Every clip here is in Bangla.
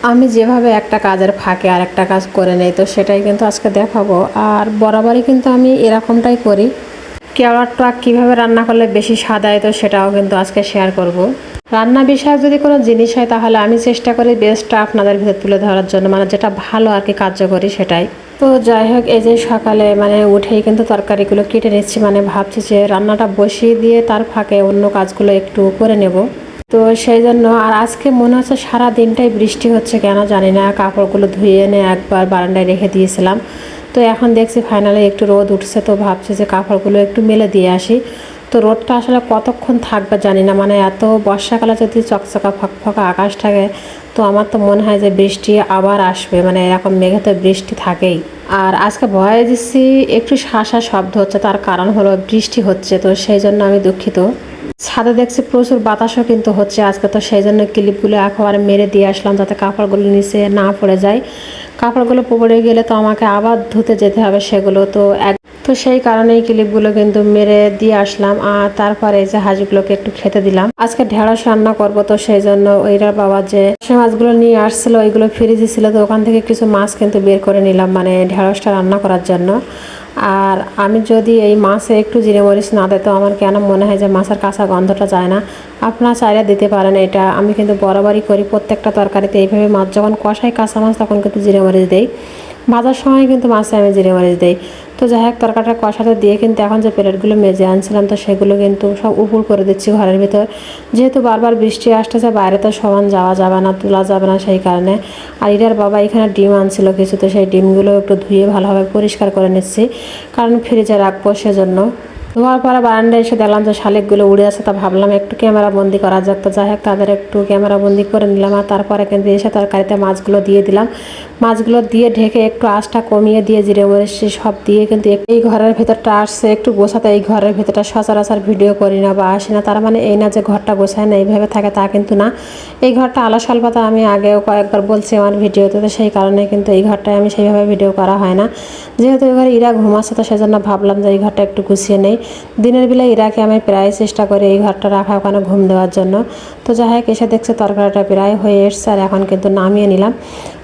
আমি যেভাবে একটা কাজের ফাঁকে আর একটা কাজ করে নেই, তো সেটাই কিন্তু আজকে দেখাবো। আর বরাবরই কিন্তু আমি এরকমটাই করি। কেওড়ার টক কীভাবে রান্না করলে বেশি স্বাদ হয়, তো সেটাও কিন্তু আজকে শেয়ার করব। রান্না বিষয়ক যদি কোনো জিনিস হয় তাহলে আমি চেষ্টা করি বেস্টটা আপনাদের ভিতরে তুলে ধরার জন্য, মানে যেটা ভালো আর কি কার্যকরী সেটাই। তো যাই হোক, এই যে সকালে উঠেই কিন্তু তরকারিগুলো কেটে নিচ্ছি, ভাবছি যে রান্নাটা বসিয়ে দিয়ে তার ফাঁকে অন্য কাজগুলো একটু করে নেব। তো সেই জন্য আর আজকে মনে হচ্ছে সারা দিনটাই বৃষ্টি হচ্ছে, কেন জানি না। কাপড়গুলো ধুয়ে এনে একবার বারান্দায় রেখে দিয়েছিলাম, তো এখন দেখছি ফাইনালি একটু রোদ উঠছে, তো ভাবছি যে কাপড়গুলো একটু মেলে দিয়ে আসি। তো রোদটা আসলে কতক্ষণ থাকবে জানি না, এত বর্ষাকালে যদি চকচকা ফকফকা আকাশ থাকে, তো আমার তো মনে হয় যে বৃষ্টি আবার আসবে, এরকম মেঘে তো বৃষ্টি থাকেই। আর আজকে ভয়ে দিচ্ছি একটু শাঁসা শব্দ হচ্ছে, তার কারণ হলো বৃষ্টি হচ্ছে, তো সেই জন্য আমি দুঃখিত। ছাদে দেখছি প্রচুর বাতাসও কিন্তু হচ্ছে আজকে, তো সেই জন্য ক্লিপগুলো একেবারে মেরে দিয়ে আসলাম যাতে কাপড়গুলো নিচে না পড়ে যায়। কাপড়গুলো পড়ে গেলে তো আমাকে আবার ধুতে যেতে হবে সেগুলো, তো সেই কারণেই ক্লিপগুলো কিন্তু মেরে দিয়ে আসলাম। আর তারপরে এই যে হাঁসগুলোকে একটু খেতে দিলাম। আজকে ঢেঁড়স রান্না করব, তো সেই জন্য ওইরা বাবা যে সে মাছগুলো নিয়ে আসছিল ওইগুলো ফ্রিজে ছিল, তো ওখান থেকে কিছু মাছ কিন্তু বের করে নিলাম ঢেঁড়সটা রান্না করার জন্য। আর আমি যদি এই মাছে একটু জিরে মরিচ না দেয়, তো আমার কেন মনে হয় যে মাছের কাঁচা গন্ধটা যায় না। আপনারা চাইলে দিতে পারেন, এটা আমি কিন্তু বরাবরই করি প্রত্যেকটা তরকারিতে এইভাবে। মাছ যখন কষাই কাঁচা মাছ তখন কিন্তু জিরে মরিচ দেই, ভাজার সময় কিন্তু মাছে আমি জিরে মরিচ দিই। তো যাই হোক, তরকারিটা কষাতে দিয়ে কিন্তু এখন যে প্লেটগুলো মেজে আনছিলাম, তো সেগুলো কিন্তু সব উপর করে দিচ্ছি ঘরের ভিতর, যেহেতু বারবার বৃষ্টি আসতেছে, বাইরে তো সমান যাওয়া যাবে না, তোলা যাবে না, সেই কারণে। আর ইরার বাবা এখানে ডিম আনছিল কিছু, তো সেই ডিমগুলো একটু ধুয়ে ভালোভাবে পরিষ্কার করে নিচ্ছি, কারণ ফ্রিজে রাখবো সেজন্য। ধোয়ার পরে বারান্দায় এসে দেখলাম যে শালিকগুলো উড়ে আছে, তা ভাবলাম একটু ক্যামেরা বন্দি করা যাক, তো যাই হোক তাদের একটু ক্যামেরা বন্দি করে নিলাম। আর তারপরে কিন্তু এসে তরকারিতে মাছগুলো দিয়ে দিলাম। মাছগুলো দিয়ে ঢেকে একটু আঁচটা কমিয়ে দিয়ে জিরে মরিচ সব দিয়ে কিন্তু এই ঘরের ভেতরটা আসছে একটু গোছাতে। এই ঘরের ভেতরটা সচরাচর ভিডিও করি না বা আসি না, তার এই না যে ঘরটা গোছায় না এইভাবে থাকে তা কিন্তু না। এই ঘরটা আলাস আলপাতা আমি আগেও কয়েকবার বলছি আমার ভিডিওতে, তো সেই কারণে কিন্তু এই ঘরটায় আমি সেইভাবে ভিডিও করা হয় না। যেহেতু এই ঘরে ইরা ঘুমাচ্ছে, তো সেজন্য ভাবলাম যে এই ঘরটা একটু গুছিয়ে নেই। দিনের বেলা ইরাকে আমি প্রায় চেষ্টা করি এই ঘরটা রাখা, ওখানে ঘুম দেওয়ার জন্য। তো যাই হোক, এসে দেখছে তরকারিটা প্রায় হয়ে এসছে, আর এখন কিন্তু নামিয়ে নিলাম।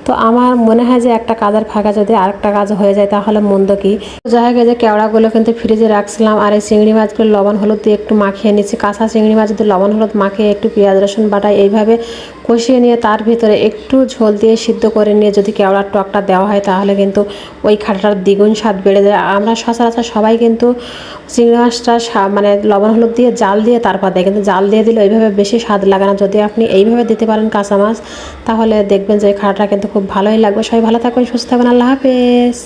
তো আমার মনে হয় যে একটা কাজের ফাঁকা যদি আরেকটা কাজ হয়ে যায় তাহলে মন্দ কি। যাই হোক, এই যে কেওড়াগুলো কিন্তু ফ্রিজে রাখছিলাম, আর এই চিংড়ি মাছগুলো লবণ হলুদ দিয়ে একটু মাখিয়ে নিচ্ছি। কাঁচা চিংড়ি মাছ যদি লবণ হলুদ মাখিয়ে একটু পেঁয়াজ রসুন বাটায় এইভাবে কষিয়ে নিয়ে তার ভিতরে একটু ঝোল দিয়ে সিদ্ধ করে নিয়ে যদি কেওড়ার টকটা দেওয়া হয়, তাহলে কিন্তু ওই খাটাটার দ্বিগুণ স্বাদ বেড়ে যায়। আমরা সচরাচর সবাই কিন্তু চিংড়ি মাছটা লবণ হলুদ দিয়ে জাল দিয়ে তারপর দেয়, কিন্তু জাল দিয়ে দিলে ওইভাবে বেশি স্বাদ লাগে না। যদি আপনি এইভাবে দিতে পারেন কাঁচা মাছ, তাহলে দেখবেন যে এই খাটাটা কিন্তু খুব ভালোই লাগবে। সবাই ভালো থাকবেন, সুস্থ থাকবেন, আল্লাহ হাফেজ।